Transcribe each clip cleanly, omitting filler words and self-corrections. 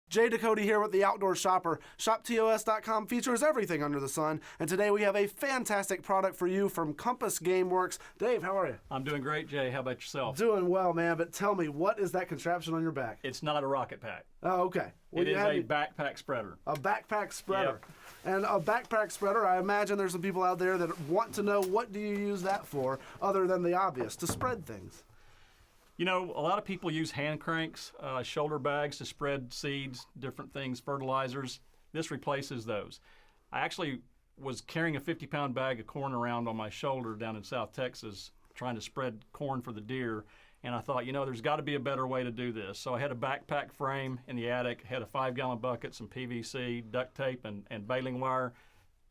Jay Ducote here with The Outdoor Shopper. ShopTOS.com features everything under the sun, and today we have a fantastic product for you from Compass Gameworks. Dave, how are you? I'm doing great, Jay. How about yourself? Doing well, man, but tell me, what is that contraption on your back? It's not a rocket pack. Oh, okay. It is a backpack spreader. A backpack spreader. Yep. And a backpack spreader, I imagine there's some people out there that want to know, what do you use that for, other than the obvious, to spread things? You know, a lot of people use hand cranks, shoulder bags to spread seeds, different things, fertilizers. This replaces those. I actually was carrying a 50-pound bag of corn around on my shoulder down in South Texas, trying to spread corn for the deer. And I thought, you know, there's got to be a better way to do this. So I had a backpack frame in the attic, had a 5-gallon bucket, some PVC, duct tape, and baling wire.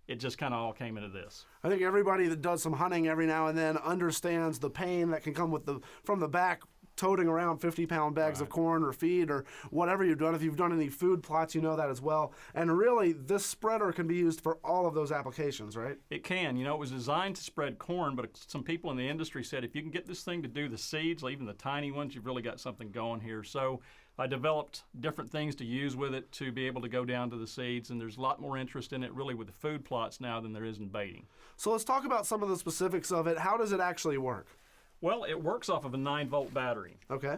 It just kind of all came into this. I think everybody that does some hunting every now and then understands the pain that can come with from the back, toting around 50-pound bags of corn or feed or whatever you've done. If you've done any food plots, you know that as well. And really, this spreader can be used for all of those applications, right? It can. You know, it was designed to spread corn, but some people in the industry said if you can get this thing to do the seeds, even the tiny ones, you've really got something going here. So I developed different things to use with it to be able to go down to the seeds, and there's a lot more interest in it really with the food plots now than there is in baiting. So let's talk about some of the specifics of it. How does it actually work? Well, it works off of a 9-volt battery. Okay.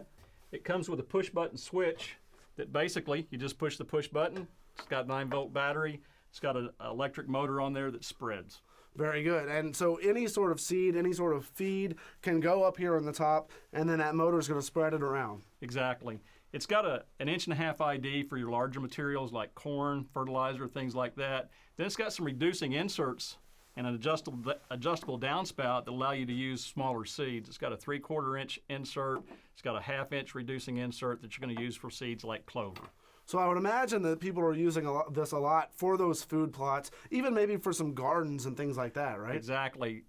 It comes with a push-button switch that basically you just push the push button. It's got a 9-volt battery. It's got an electric motor on there that spreads. Very good. And so any sort of seed, any sort of feed can go up here on the top, and then that motor is going to spread it around. Exactly. It's got an 1.5-inch ID for your larger materials like corn, fertilizer, things like that. Then it's got some reducing inserts and an adjustable downspout that allow you to use smaller seeds. It's got a 3/4-inch insert. It's got a 1/2-inch reducing insert that you're going to use for seeds like clover. So I would imagine that people are using this a lot for those food plots, even maybe for some gardens and things like that, right? Exactly.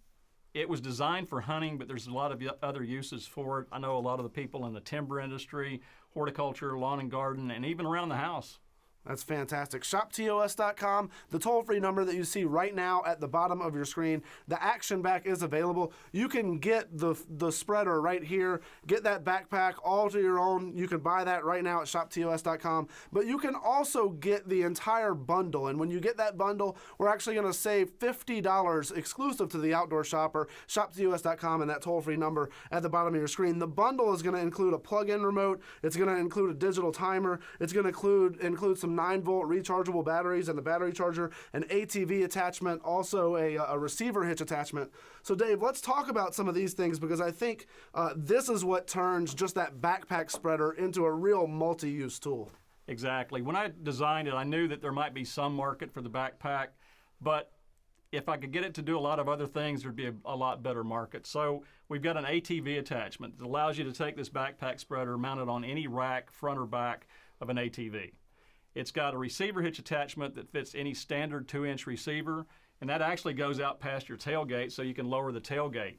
It was designed for hunting, but there's a lot of other uses for it. I know a lot of the people in the timber industry, horticulture, lawn and garden, and even around the house. That's fantastic. ShopTOS.com, the toll-free number that you see right now at the bottom of your screen. The Action Back is available. You can get the spreader right here, get that backpack all to your own. You can buy that right now at ShopTOS.com. But you can also get the entire bundle. And when you get that bundle, we're actually going to save $50 exclusive to the Outdoor Shopper, ShopTOS.com, and that toll-free number at the bottom of your screen. The bundle is going to include a plug-in remote. It's going to include a digital timer. It's going to include some 9-volt rechargeable batteries and the battery charger, an ATV attachment, also a receiver hitch attachment. So Dave, let's talk about some of these things, because I think this is what turns just that backpack spreader into a real multi-use tool. Exactly. When I designed it, I knew that there might be some market for the backpack, but if I could get it to do a lot of other things, there'd be a lot better market. So we've got an ATV attachment that allows you to take this backpack spreader, mount it on any rack, front or back of an ATV. It's got a receiver hitch attachment that fits any standard 2-inch receiver, and that actually goes out past your tailgate so you can lower the tailgate.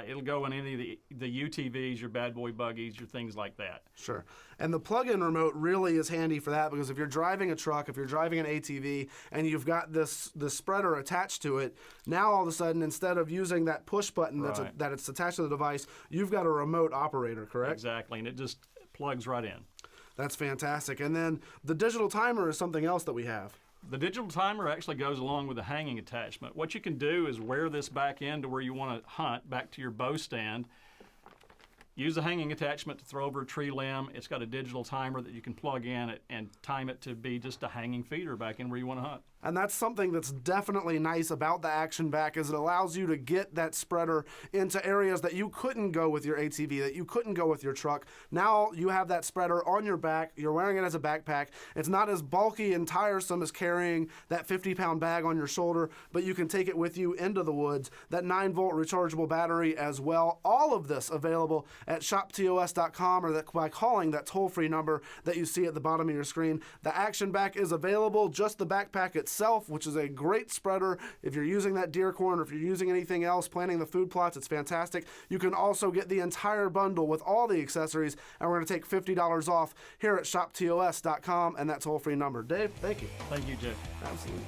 It'll go in any of the UTVs, your bad boy buggies, your things like that. Sure. And the plug-in remote really is handy for that, because if you're driving a truck, if you're driving an ATV, and you've got this spreader attached to it, now all of a sudden, instead of using that push button that it's attached to the device, you've got a remote operator, correct? Exactly, and it just plugs right in. That's fantastic. And then the digital timer is something else that we have. The digital timer actually goes along with the hanging attachment. What you can do is wear this back in to where you want to hunt, back to your bow stand. Use the hanging attachment to throw over a tree limb. It's got a digital timer that you can plug in and time it to be just a hanging feeder back in where you want to hunt. And that's something that's definitely nice about the Action Back, is it allows you to get that spreader into areas that you couldn't go with your ATV, that you couldn't go with your truck. Now you have that spreader on your back. You're wearing it as a backpack. It's not as bulky and tiresome as carrying that 50-pound bag on your shoulder, but you can take it with you into the woods. That 9-volt rechargeable battery as well. All of this available at ShopTOS.com, or by calling that toll-free number that you see at the bottom of your screen. The Action Back is available, just the backpack itself, which is a great spreader. If you're using that deer corn, or if you're using anything else, planting the food plots, it's fantastic. You can also get the entire bundle with all the accessories, and we're going to take $50 off here at ShopTOS.com and that toll-free number. Dave, thank you. Thank you, Jeff. Absolutely.